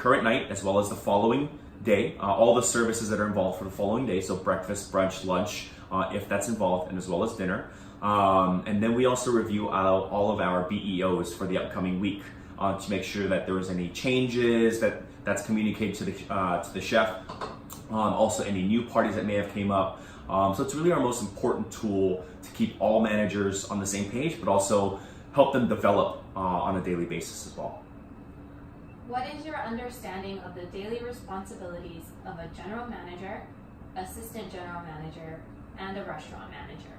current night as well as the following day, all the services that are involved for the following day, so breakfast, brunch, lunch, if that's involved, and as well as dinner. And then we also review all of our BEOs for the upcoming week to make sure that there was any changes that's communicated to the chef. Also any new parties that may have came up. So it's really our most important tool to keep all managers on the same page, but also help them develop on a daily basis as well. What is your understanding of the daily responsibilities of a general manager, assistant general manager, and a restaurant manager?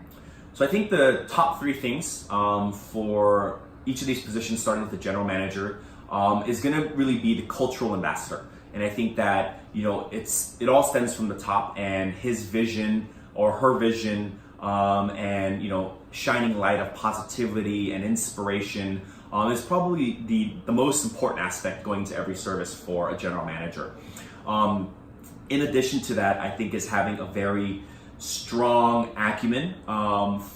So I think the top three things for each of these positions, starting with the general manager, is going to really be the cultural ambassador. And I think that, it all stems from the top, and his vision or her vision, and, shining light of positivity and inspiration is probably the most important aspect going to every service for a general manager. In addition to that, I think is having a very strong acumen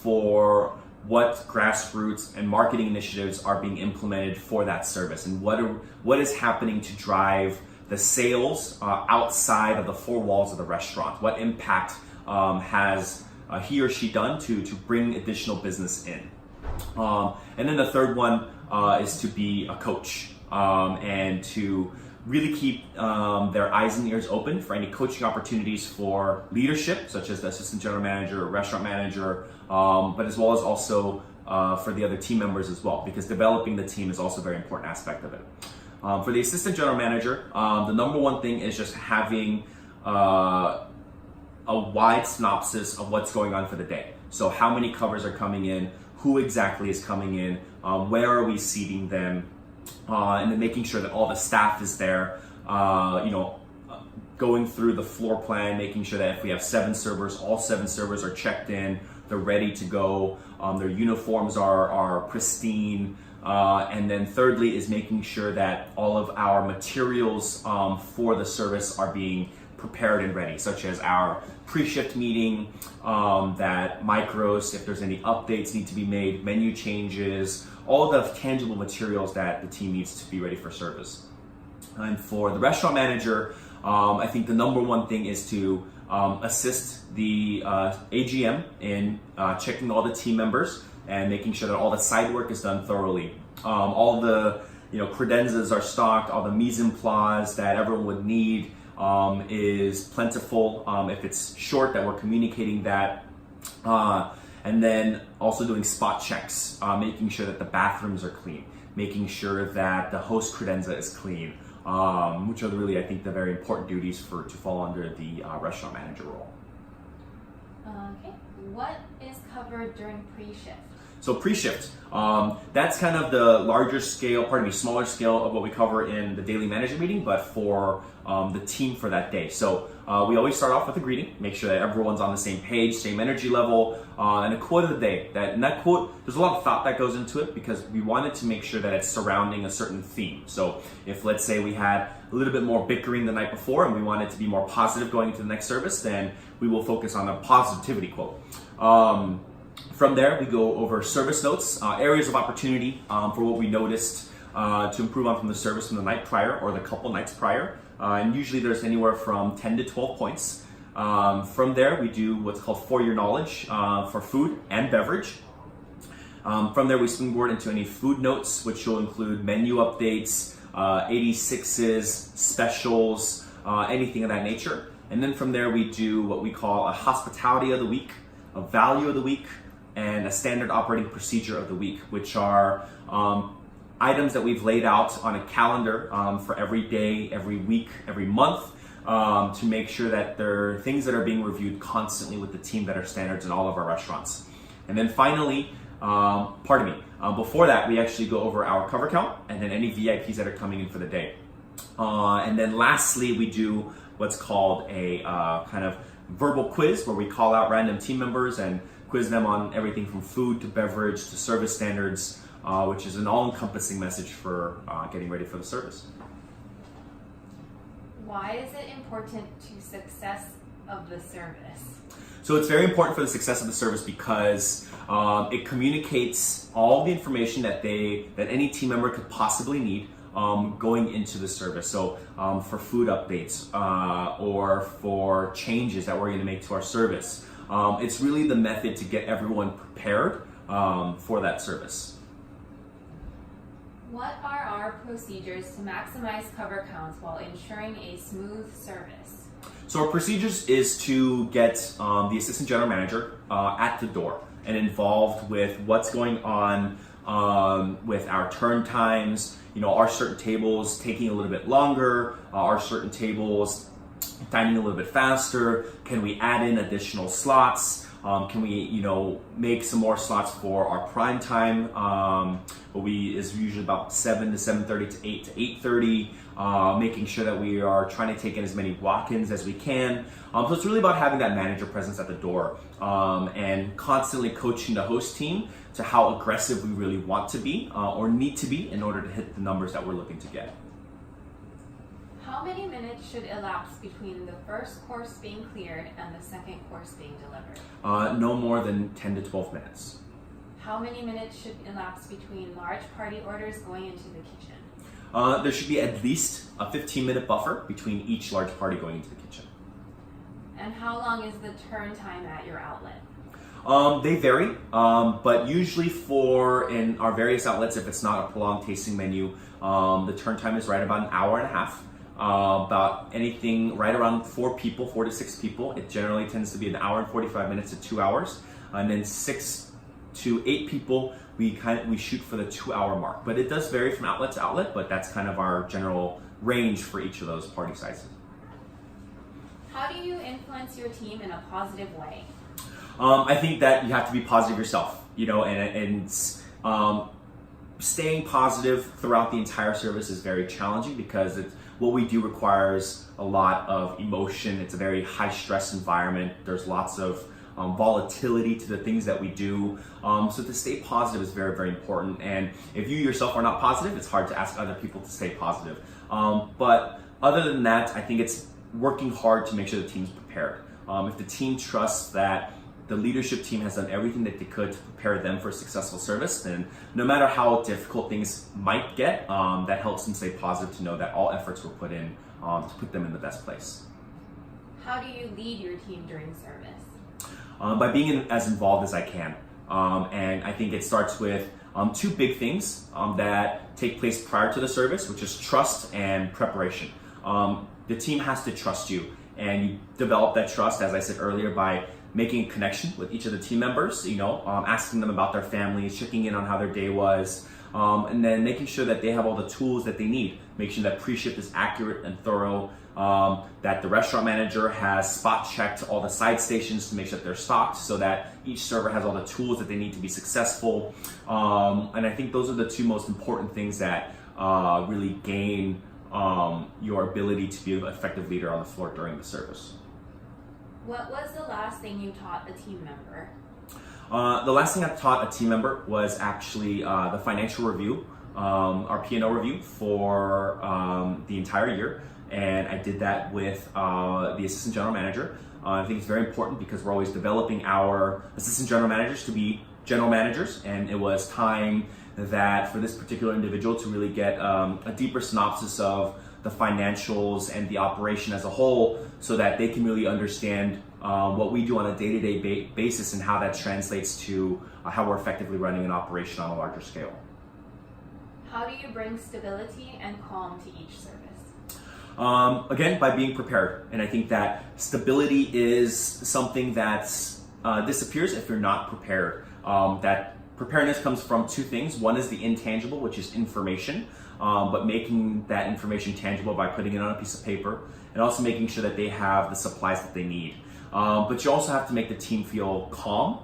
for what grassroots and marketing initiatives are being implemented for that service, and what is happening to drive the sales outside of the four walls of the restaurant. What impact has he or she done to bring additional business in? And then the third one is to be a coach and to really keep their eyes and ears open for any coaching opportunities for leadership, such as the assistant general manager or restaurant manager, but as well as also for the other team members as well, because developing the team is also a very important aspect of it. For the assistant general manager, the number one thing is just having a wide synopsis of what's going on for the day. So how many covers are coming in, who exactly is coming in, where are we seating them, and then making sure that all the staff is there, going through the floor plan, making sure that if we have 7 servers, all 7 servers are checked in, they're ready to go, their uniforms are pristine, and then thirdly is making sure that all of our materials for the service are being prepared and ready, such as our pre-shift meeting, that micros, if there's any updates need to be made, menu changes, all the tangible materials that the team needs to be ready for service. And for the restaurant manager, I think the number one thing is to assist the AGM in checking all the team members and making sure that all the side work is done thoroughly. All the credenzas are stocked, all the mise en place that everyone would need is plentiful. If it's short, that we're communicating that. And then also doing spot checks, making sure that the bathrooms are clean, making sure that the host credenza is clean, which are really, I think, the very important duties to fall under the restaurant manager role. Okay, what is covered during pre-shift? So pre-shift, that's kind of the smaller scale of what we cover in the daily manager meeting, but for the team for that day. So we always start off with a greeting, make sure that everyone's on the same page, same energy level, and a quote of the day. That quote, there's a lot of thought that goes into it because we wanted to make sure that it's surrounding a certain theme. So if, let's say, we had a little bit more bickering the night before and we wanted to be more positive going into the next service, then we will focus on a positivity quote. From there, we go over service notes, areas of opportunity for what we noticed to improve on from the service from the night prior or the couple nights prior. And usually there's anywhere from 10 to 12 points. From there, we do what's called For Your Knowledge for food and beverage. From there, we springboard into any food notes, which will include menu updates, 86s, specials, anything of that nature. And then from there, we do what we call a hospitality of the week, a value of the week, and a standard operating procedure of the week, which are items that we've laid out on a calendar for every day, every week, every month, to make sure that there are things that are being reviewed constantly with the team that are standards in all of our restaurants. And then finally, before that, we actually go over our cover count and then any VIPs that are coming in for the day. And then lastly, we do what's called a kind of verbal quiz where we call out random team members and quiz them on everything from food to beverage to service standards, which is an all-encompassing message for getting ready for the service. Why is it important to success of the service? So it's very important for the success of the service because it communicates all the information that any team member could possibly need going into the service. So for food updates or for changes that we're going to make to our service. It's really the method to get everyone prepared for that service. What are our procedures to maximize cover counts while ensuring a smooth service? So our procedures is to get the assistant general manager at the door and involved with what's going on with our turn times. Are certain tables taking a little bit longer? Are certain tables dining a little bit faster? Can we add in additional slots? Can we, make some more slots for our prime time? What is usually about 7 to 7:30 to 8 to 8:30. Making sure that we are trying to take in as many walk-ins as we can. So it's really about having that manager presence at the door and constantly coaching the host team to how aggressive we really want to be or need to be in order to hit the numbers that we're looking to get. How many minutes should elapse between the first course being cleared and the second course being delivered? No more than 10 to 12 minutes. How many minutes should elapse between large party orders going into the kitchen? There should be at least a 15-minute buffer between each large party going into the kitchen. And how long is the turn time at your outlet? They vary, but usually in our various outlets, if it's not a prolonged tasting menu, the turn time is right about an hour and a half. About anything right around 4 to 6 people, it generally tends to be an hour and 45 minutes to 2 hours. And then 6 to 8 people, we shoot for the 2-hour mark. But it does vary from outlet to outlet, but that's kind of our general range for each of those party sizes. How do you influence your team in a positive way? I think that you have to be positive yourself, and staying positive throughout the entire service is very challenging because what we do requires a lot of emotion. It's a very high stress environment. There's lots of volatility to the things that we do. So to stay positive is very, very important. And if you yourself are not positive, it's hard to ask other people to stay positive. But other than that, I think it's working hard to make sure the team's prepared. If the team trusts that the leadership team has done everything that they could to prepare them for a successful service, then no matter how difficult things might get, that helps them stay positive to know that all efforts were put in to put them in the best place. How do you lead your team during service? By being as involved as I can. And I think it starts with 2 big things that take place prior to the service, which is trust and preparation. The team has to trust you, and you develop that trust, as I said earlier, by making a connection with each of the team members, asking them about their families, checking in on how their day was, and then making sure that they have all the tools that they need. Make sure that pre-shift is accurate and thorough, that the restaurant manager has spot checked all the side stations to make sure that they're stocked so that each server has all the tools that they need to be successful. And I think those are the 2 most important things that really gain your ability to be an effective leader on the floor during the service. What was the last thing you taught a team member? The last thing I taught a team member was actually the financial review, our P&L review for the entire year. And I did that with the assistant general manager. I think it's very important because we're always developing our assistant general managers to be general managers. And it was time that for this particular individual to really get a deeper synopsis of the financials and the operation as a whole so that they can really understand what we do on a day-to-day basis and how that translates to how we're effectively running an operation on a larger scale. How do you bring stability and calm to each service? Again, by being prepared. And I think that stability is something that disappears if you're not prepared. That preparedness comes from 2 things. One is the intangible, which is information, but making that information tangible by putting it on a piece of paper and also making sure that they have the supplies that they need. But you also have to make the team feel calm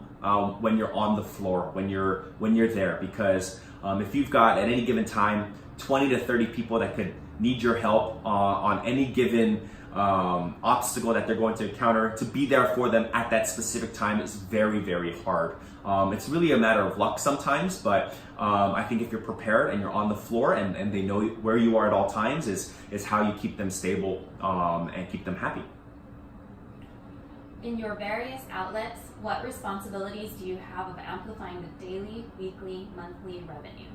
when you're on the floor, when you're there, because if you've got at any given time 20 to 30 people that could need your help on any given obstacle that they're going to encounter, to be there for them at that specific time is very, very hard. It's really a matter of luck sometimes, but I think if you're prepared and you're on the floor and they know where you are at all times is how you keep them stable and keep them happy. In your various outlets, what responsibilities do you have of amplifying the daily, weekly, monthly revenue?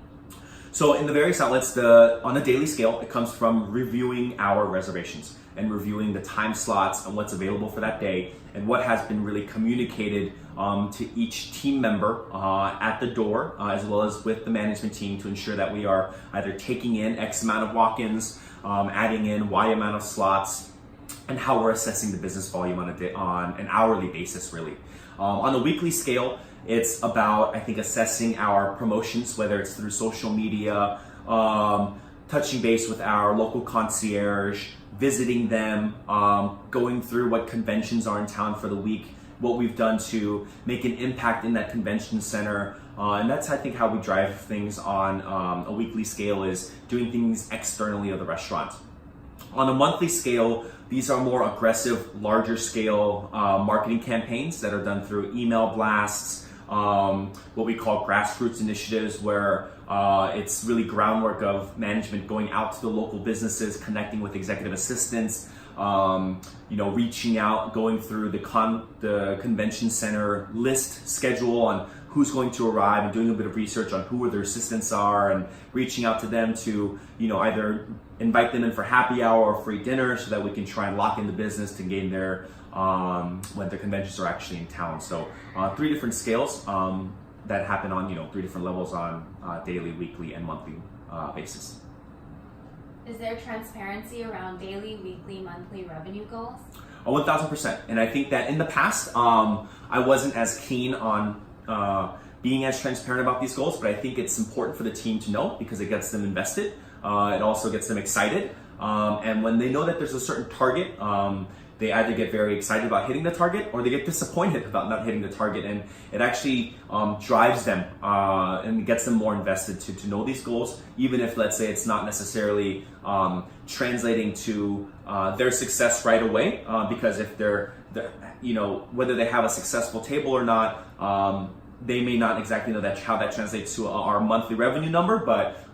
So in the various outlets, on a daily scale, it comes from reviewing our reservations and reviewing the time slots and what's available for that day and what has been really communicated to each team member at the door, as well as with the management team, to ensure that we are either taking in X amount of walk-ins, adding in Y amount of slots, and how we're assessing the business volume on an hourly basis, really. On a weekly scale, it's about, I think, assessing our promotions, whether it's through social media, touching base with our local concierge, visiting them, going through what conventions are in town for the week, what we've done to make an impact in that convention center. And that's, I think, how we drive things on a weekly scale, is doing things externally of the restaurant. On a monthly scale, these are more aggressive, larger scale marketing campaigns that are done through email blasts, what we call grassroots initiatives, where it's really groundwork of management going out to the local businesses, connecting with executive assistants, reaching out, going through the convention center list schedule on who's going to arrive, and doing a bit of research on who their assistants are, and reaching out to them to either invite them in for happy hour or free dinner, so that we can try and lock in the business to gain their when the conventions are actually in town. So 3 different scales that happen on 3 different levels on daily, weekly, and monthly basis. Is there transparency around daily, weekly, monthly revenue goals? 1,000%. And I think that in the past, I wasn't as keen on being as transparent about these goals, but I think it's important for the team to know, because it gets them invested. It also gets them excited. And when they know that there's a certain target, they either get very excited about hitting the target, or they get disappointed about not hitting the target. And it actually drives them and gets them more invested to know these goals, even if, let's say, it's not necessarily translating to their success right away. Because if they're whether they have a successful table or not, they may not exactly know how that translates to our monthly revenue number. But